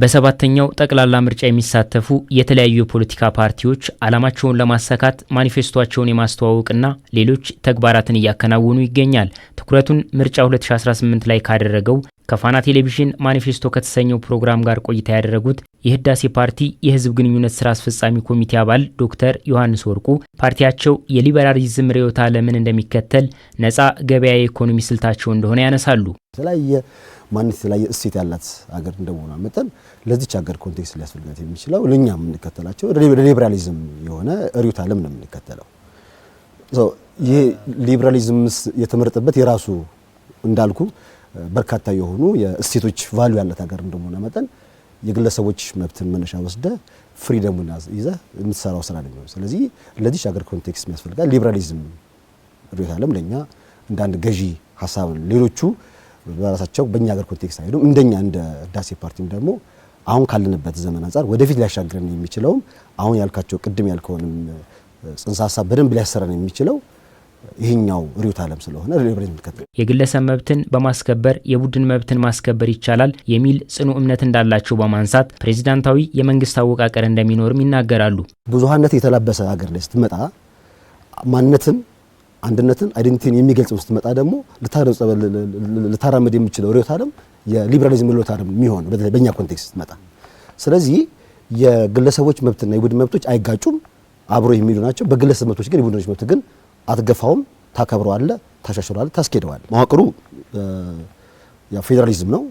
በሰባተኛው ጠቅላላ ምርጫ የሚሳተፉ የተለያዩ የፖለቲካ ፓርቲዎች ዓላማቸውን ለማሳካት ማኒፌስቶአቸውን የማስተዋወቅና ሌሎች ተግባራትን እያከናወኑ ይገኛል። ትኩረቱን ምርጫ 2018 ላይ ካደረገው ከፋና ቴሌቪዥን ማኒፌስቶ ከተሰኘው ፕሮግራም ጋር ቆይታ ያደረጉት የህዳሴ ፓርቲ የህዝብ ግንኙነት ስራ አስፈጻሚ ኮሚቴ አባል ዶክተር ዮሐንስ ወርቁ ፓርቲያቸው የሊበራሊዝም ርዕዮተ ዓለምን እንደሚከተል ነፃ ገበያ የኢኮኖሚ ስልታቸው እንደሆነ ያነሳሉ። የተለያየ ማንነት የተለያየ እሴት ያላት ሀገር እንደሆነ መጠን ለዚች ሀገር ኮንቴክስት ሊያስፈልጋት የሚችለው ለኛ የምንከተላቸው ሊበራሊዝም የሆነ ርዕዮተ ዓለም ነው የምንከተለው። ይሄ ሊበራሊዝም የተመረጠበት የራሱ እንዳልኩ በርካታ የሆኑ የእሴቶች ቫልዩ ያላት ሀገር እንደሆነ መጠን የግለሰቦች መብትን መነሻ ወስደ ፍሪደሙን ይዘ የምትሰራው ስራ ነው። ስለዚህ ለዚች ሀገር ኮንቴክስት የሚያስፈልጋል ሊበራሊዝም ርዕዮተ ዓለም ለኛ እንደ አንድ ገዢ ሀሳብ ነው። ሌሎቹ በራሳቸው በእኛ ሀገር ኮንቴክስት አይደሉም። እንደኛ እንደ ህዳሴ ፓርቲም ደግሞ አሁን ካለንበት ዘመን አንፃር ወደፊት ሊያሻግረን የሚችለው አሁን ያልካቸው ቅድም ያልከውንም ጽንሰ ሀሳብ በደንብ ሊያሰራን የሚችለው ይሄኛው ርዕዮተ ዓለም ስለሆነ ሊበራሊዝም ተከተለ። የግለሰብ መብትን በማስከበር የቡድን መብትን ማስከበር ይቻላል የሚል ጽኑ እምነት እንዳላቸው በማንሳት ፕሬዚዳንታዊ የመንግስት አወቃቀር እንደሚኖርም ይናገራሉ። ብዙሃነት የተላበሰ ሀገር ላይ ስትመጣ ማንነትን አንድነትን አይደንቲቲን የሚገልጽ ውስጥ መጣ ደግሞ ልታራመድ የሚችለው ርዕዮተ ዓለም የሊበራሊዝም ርዕዮተ ዓለም የሚሆን በእኛ ኮንቴክስት መጣ። ስለዚህ የግለሰቦች መብትና የቡድን መብቶች አይጋጩም፣ አብሮ የሚሉ ናቸው። በግለሰብ መብቶች ግን የቡድኖች መብት ግን አትገፋውም፣ ታከብረዋለህ፣ ታሻሽለዋለህ፣ ታስኬደዋለህ። መዋቅሩ ፌዴራሊዝም ነው።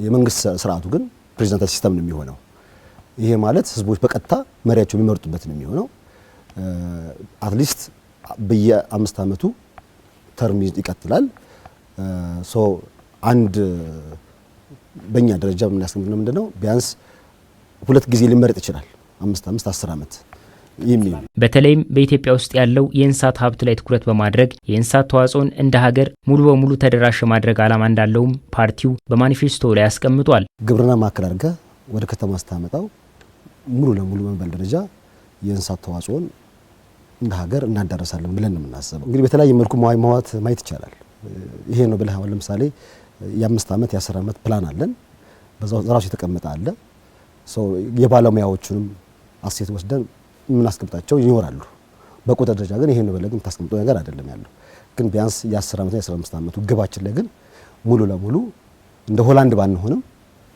የመንግስት ስርዓቱ ግን ፕሬዚዳንታል ሲስተም ነው የሚሆነው። ይሄ ማለት ህዝቦች በቀጥታ መሪያቸው የሚመርጡበት ነው የሚሆነው። አትሊስት በየ5 አመቱ ተርም ይቀጥላል። አንድ በእኛ ደረጃ የምናስቀምጠው ምንድነው ቢያንስ 2 ጊዜ ሊመረጥ ይችላል። 5 አመት 10 አመት የሚል በተለይም በኢትዮጵያ ውስጥ ያለው የእንስሳት ሀብት ላይ ትኩረት በማድረግ የእንስሳት ተዋጽኦን እንደ ሀገር ሙሉ በሙሉ ተደራሽ ማድረግ ዓላማ እንዳለውም ፓርቲው በማኒፌስቶ ላይ ያስቀምጧል። ግብርና ማዕከል አድርገህ ወደ ከተማ ስታመጣው ሙሉ ለሙሉ በመባል ደረጃ የእንስሳት ተዋጽኦን እንደ ሀገር እናዳረሳለን ብለን ነው የምናስበው። እንግዲህ በተለያየ መልኩ ማየት ይቻላል። ይሄ ነው ብለህ ለምሳሌ የ5 አመት የ10 አመት ፕላን አለን። በዛው ራሱ የተቀመጠ አለ። የባለሙያዎቹንም አሴት ወስደን የምናስቀምጣቸው ይኖራሉ። በቁጥር ደረጃ ግን ይሄ ነው ብለህ ግን ታስቀምጠው ነገር አይደለም ያለው። ግን ቢያንስ የ10 አመት የ15 አመቱ ግባችን ላይ ግን ሙሉ ለሙሉ እንደ ሆላንድ ባንሆንም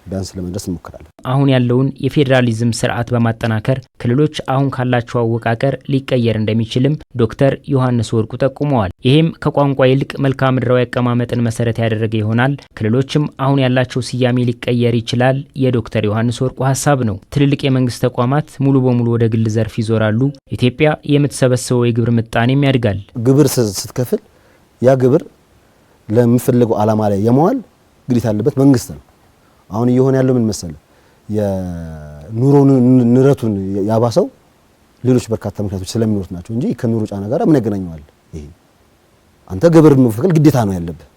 ቢያንስ ለመድረስ እንሞክራለን። አሁን ያለውን የፌዴራሊዝም ስርዓት በማጠናከር ክልሎች አሁን ካላቸው አወቃቀር ሊቀየር እንደሚችልም ዶክተር ዮሐንስ ወርቁ ጠቁመዋል። ይሄም ከቋንቋ ይልቅ መልክዓ ምድራዊ አቀማመጥን መሰረት ያደረገ ይሆናል። ክልሎችም አሁን ያላቸው ስያሜ ሊቀየር ይችላል የዶክተር ዮሐንስ ወርቁ ሀሳብ ነው። ትልልቅ የመንግስት ተቋማት ሙሉ በሙሉ ወደ ግል ዘርፍ ይዞራሉ። ኢትዮጵያ የምትሰበሰበው የግብር ምጣኔም ያድጋል። ግብር ስትከፍል ያ ግብር ለሚፈልገው ዓላማ ላይ የመዋል ግዴታ ያለበት መንግስት ነው። አሁን እየሆነ ያለው ምን መሰለ የኑሮ ንረቱን ያባሰው ሌሎች በርካታ ምክንያቶች ስለሚኖሩት ናቸው እንጂ ከኑሮ ጫና ጋር ምን ያገናኘዋል? ይሄ አንተ ግብር መክፈል ግዴታ ነው ያለበት።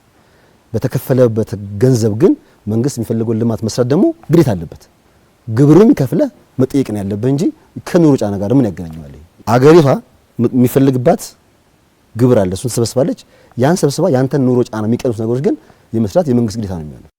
በተከፈለበት ገንዘብ ግን መንግስት የሚፈልገው ልማት መስራት ደግሞ ግዴታ አለበት። ግብሩን ከፍለህ መጠየቅ ነው ያለበት እንጂ ከኑሮ ጫና ጋር ምን ያገናኘዋል? አገሪቷ የሚፈልግባት ግብር አለ፣ እሱን ትሰበስባለች። ያን ሰብስባ ያንተን ኑሮ ጫና የሚቀንሱ ነገሮች ግን የመስራት የመንግስት ግዴታ ነው የሚሆነው።